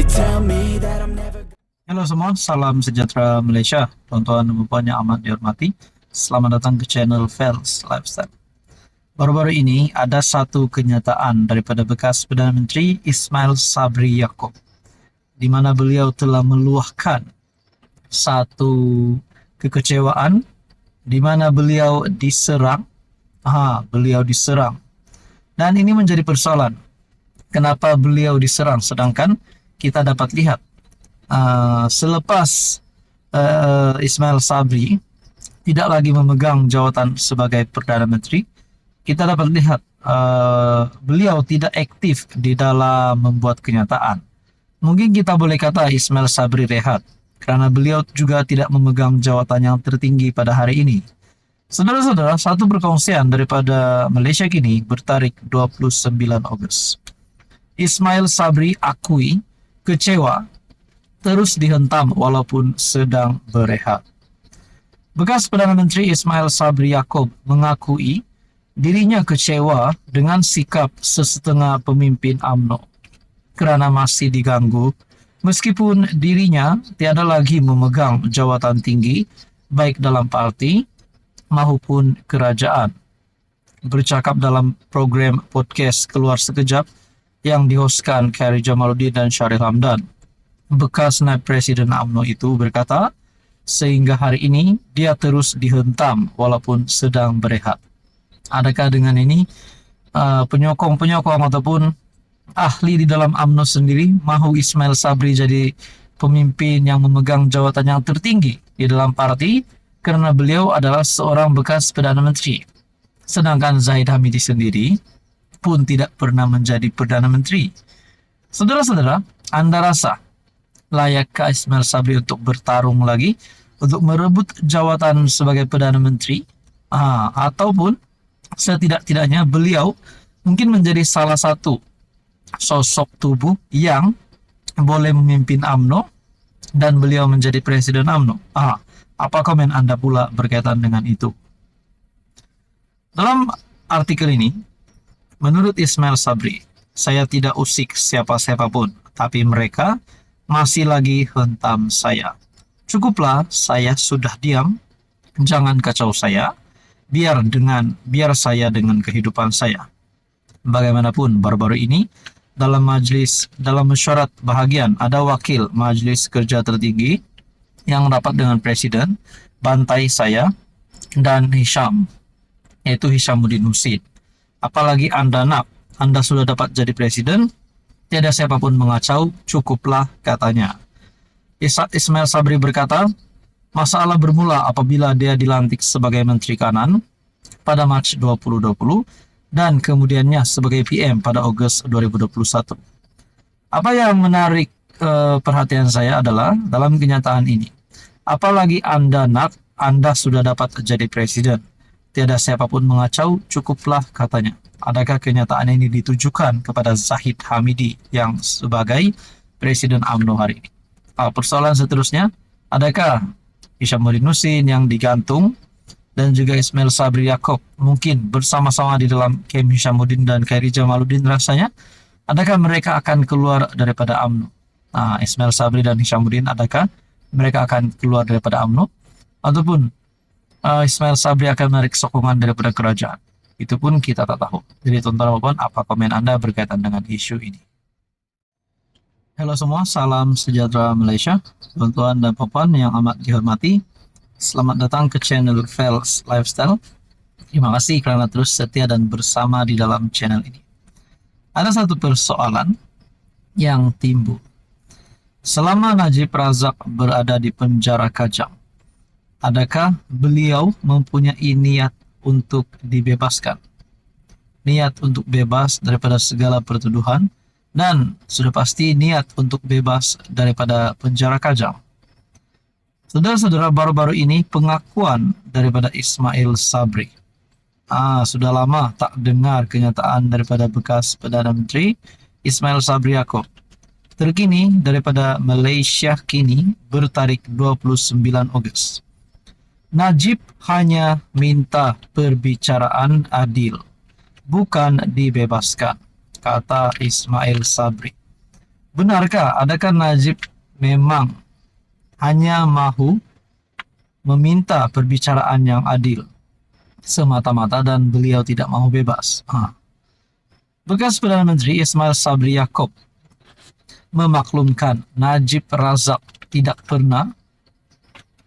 They tell me that I'm never. Halo semua, salam sejahtera Malaysia. Tuan-tuan dan puan yang amat dihormati, selamat datang ke channel Fels Lifestyle. Baru-baru ini ada satu kenyataan daripada bekas Perdana Menteri Ismail Sabri Yaakob, di mana beliau telah meluahkan satu kekecewaan di mana beliau diserang. Dan ini menjadi persoalan. Kenapa beliau diserang? Sedangkan kita dapat lihat selepas Ismail Sabri tidak lagi memegang jawatan sebagai Perdana Menteri, kita dapat lihat beliau tidak aktif di dalam membuat kenyataan. Mungkin kita boleh kata Ismail Sabri rehat, karena beliau juga tidak memegang jawatan yang tertinggi pada hari ini. Saudara-saudara, satu perkongsian daripada Malaysia Kini bertarikh 29 Ogos. Ismail Sabri akui kecewa terus dihentam walaupun sedang berehat. Bekas Perdana Menteri Ismail Sabri Yaakob mengakui dirinya kecewa dengan sikap sesetengah pemimpin UMNO kerana masih diganggu meskipun dirinya tiada lagi memegang jawatan tinggi baik dalam parti maupun kerajaan. Bercakap dalam program podcast Keluar Sekejap yang dihoskan Khairy Jamaluddin dan Sharil Hamdan, bekas naib Presiden UMNO itu berkata, sehingga hari ini dia terus dihentam walaupun sedang berehat. Adakah dengan ini penyokong-penyokong ataupun ahli di dalam UMNO sendiri mahu Ismail Sabri jadi pemimpin yang memegang jawatan yang tertinggi di dalam parti karena beliau adalah seorang bekas Perdana Menteri? Sedangkan Zahid Hamidi sendiri pun tidak pernah menjadi Perdana Menteri. Saudara-saudara, anda rasa layakkah Ismail Sabri untuk bertarung lagi untuk merebut jawatan sebagai Perdana Menteri? Ataupun setidak-tidaknya beliau mungkin menjadi salah satu sosok tubuh yang boleh memimpin UMNO dan beliau menjadi Presiden UMNO. Apa komen anda pula berkaitan dengan itu? Dalam artikel ini, menurut Ismail Sabri, saya tidak usik siapa-siapa pun, tapi mereka masih lagi hentam saya. Cukuplah, saya sudah diam. Jangan kacau saya. Biar saya dengan kehidupan saya. Bagaimanapun, baru-baru ini dalam mesyuarat bahagian ada wakil Majlis Kerja Tertinggi yang rapat dengan Presiden, bantai saya dan Hisham, yaitu Hishamuddin Husin. Apalagi anda sudah dapat jadi Presiden, tiada siapapun mengacau, cukuplah, katanya. Ismail Sabri berkata, masalah bermula apabila dia dilantik sebagai Menteri Kanan pada Mac 2020 dan kemudiannya sebagai PM pada Ogos 2021. Apa yang menarik perhatian saya adalah dalam kenyataan ini, apalagi anda sudah dapat jadi presiden, tiada siapapun mengacau, cukuplah, katanya. Adakah kenyataan ini ditujukan kepada Zahid Hamidi yang sebagai Presiden UMNO hari ini? Persoalan seterusnya, adakah Hishamuddin Husin yang digantung dan juga Ismail Sabri Yaakob mungkin bersama-sama di dalam kem Hishamuddin dan Khairy Jamaluddin rasanya? Adakah mereka akan keluar daripada UMNO? Ismail Sabri dan Hishamuddin, adakah mereka akan keluar daripada UMNO? Ataupun Ismail Sabri akan menarik sokongan daripada kerajaan? Itu pun kita tak tahu. Jadi tuan-tuan, apa komen anda berkaitan dengan isu ini? Halo semua, salam sejahtera Malaysia. Tuan-tuan dan puan yang amat dihormati, selamat datang ke channel Fels Lifestyle. Terima kasih kerana terus setia dan bersama di dalam channel ini. Ada satu persoalan yang timbul. Selama Najib Razak berada di penjara Kajang, adakah beliau mempunyai niat untuk dibebaskan? Niat untuk bebas daripada segala pertuduhan dan sudah pasti niat untuk bebas daripada penjara Kajang. Saudara-saudara, baru-baru ini pengakuan daripada Ismail Sabri. Sudah lama tak dengar kenyataan daripada bekas Perdana Menteri Ismail Sabri Yaakob. Terkini daripada Malaysia Kini bertarikh 29 Ogos. Najib hanya minta perbicaraan adil, bukan dibebaskan, kata Ismail Sabri. Benarkah, adakah Najib memang hanya mahu meminta perbicaraan yang adil semata-mata dan beliau tidak mahu bebas? Bekas Perdana Menteri Ismail Sabri Yaakob memaklumkan Najib Razak tidak pernah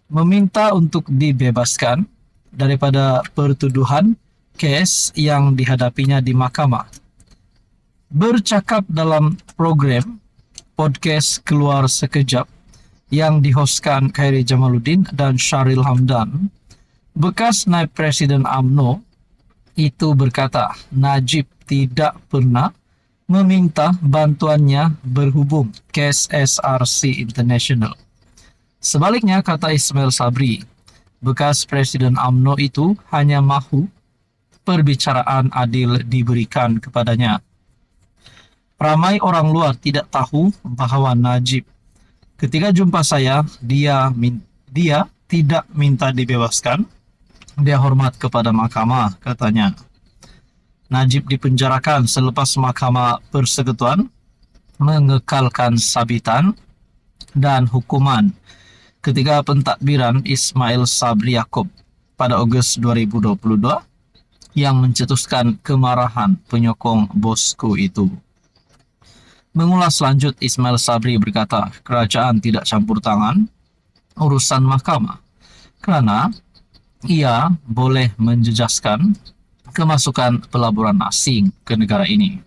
meminta untuk dibebaskan daripada pertuduhan kes yang dihadapinya di mahkamah. Bercakap dalam program podcast Keluar Sekejap yang dihostkan Khairi Jamaluddin dan Syahril Hamdan, bekas naib Presiden UMNO itu berkata Najib tidak pernah meminta bantuannya berhubung kes SRC International. Sebaliknya, kata Ismail Sabri, bekas Presiden UMNO itu hanya mahu perbicaraan adil diberikan kepadanya. Ramai orang luar tidak tahu bahwa Najib ketika jumpa saya, dia tidak minta dibebaskan. Dia hormat kepada mahkamah, katanya. Najib dipenjarakan selepas Mahkamah Persekutuan mengekalkan sabitan dan hukuman ketika pentadbiran Ismail Sabri Yaakob pada Ogos 2022 yang mencetuskan kemarahan penyokong bosku itu. Mengulas lanjut, Ismail Sabri berkata, kerajaan tidak campur tangan urusan mahkamah karena ia boleh menjejaskan kemasukan pelaburan asing ke negara ini.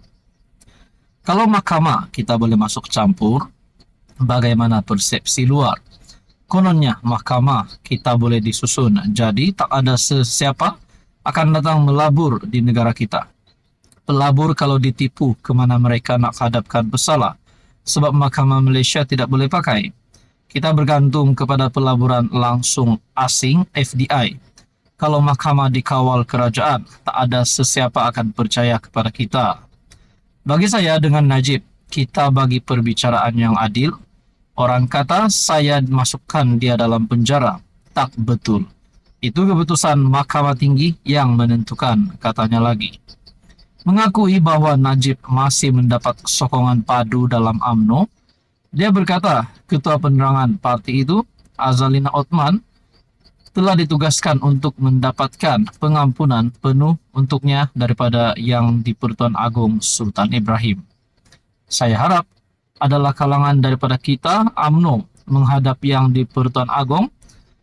Kalau mahkamah kita boleh masuk campur, bagaimana persepsi luar? Kononnya mahkamah kita boleh disusun, jadi tak ada sesiapa akan datang melabur di negara kita. Pelabur kalau ditipu kemana mereka nak hadapkan pesalah, sebab mahkamah Malaysia tidak boleh pakai. Kita bergantung kepada pelaburan langsung asing FDI. Kalau mahkamah dikawal kerajaan, tak ada sesiapa akan percaya kepada kita. Bagi saya dengan Najib, kita bagi perbicaraan yang adil. Orang kata saya masukkan dia dalam penjara. Tak betul. Itu keputusan Mahkamah Tinggi yang menentukan, katanya lagi. Mengakui bahwa Najib masih mendapat sokongan padu dalam UMNO, dia berkata ketua penerangan parti itu, Azalina Othman, telah ditugaskan untuk mendapatkan pengampunan penuh untuknya daripada yang di Pertuan Agong Sultan Ibrahim. Saya harap adalah kalangan daripada kita, UMNO, menghadap yang di Pertuan Agong,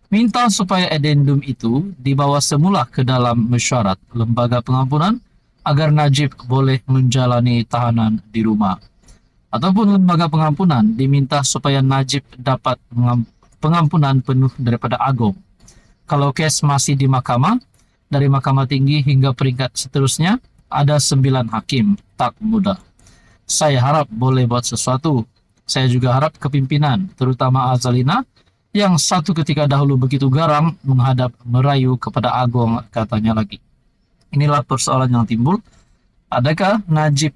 minta supaya addendum itu dibawa semula ke dalam mesyuarat lembaga pengampunan agar Najib boleh menjalani tahanan di rumah. Ataupun lembaga pengampunan diminta supaya Najib dapat pengampunan penuh daripada Agong. Kalau kes masih di mahkamah, dari Mahkamah Tinggi hingga peringkat seterusnya, ada 9 hakim, tak mudah. Saya harap boleh buat sesuatu. Saya juga harap kepimpinan, terutama Azalina, yang satu ketika dahulu begitu garang menghadap merayu kepada Agong, katanya lagi. Inilah persoalan yang timbul. Adakah Najib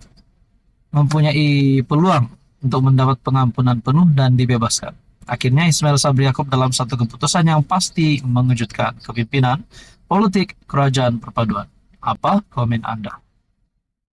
mempunyai peluang untuk mendapat pengampunan penuh dan dibebaskan? Akhirnya Ismail Sabri Yaakob dalam satu keputusan yang pasti mengejutkan kepimpinan politik kerajaan perpaduan. Apa komen Anda?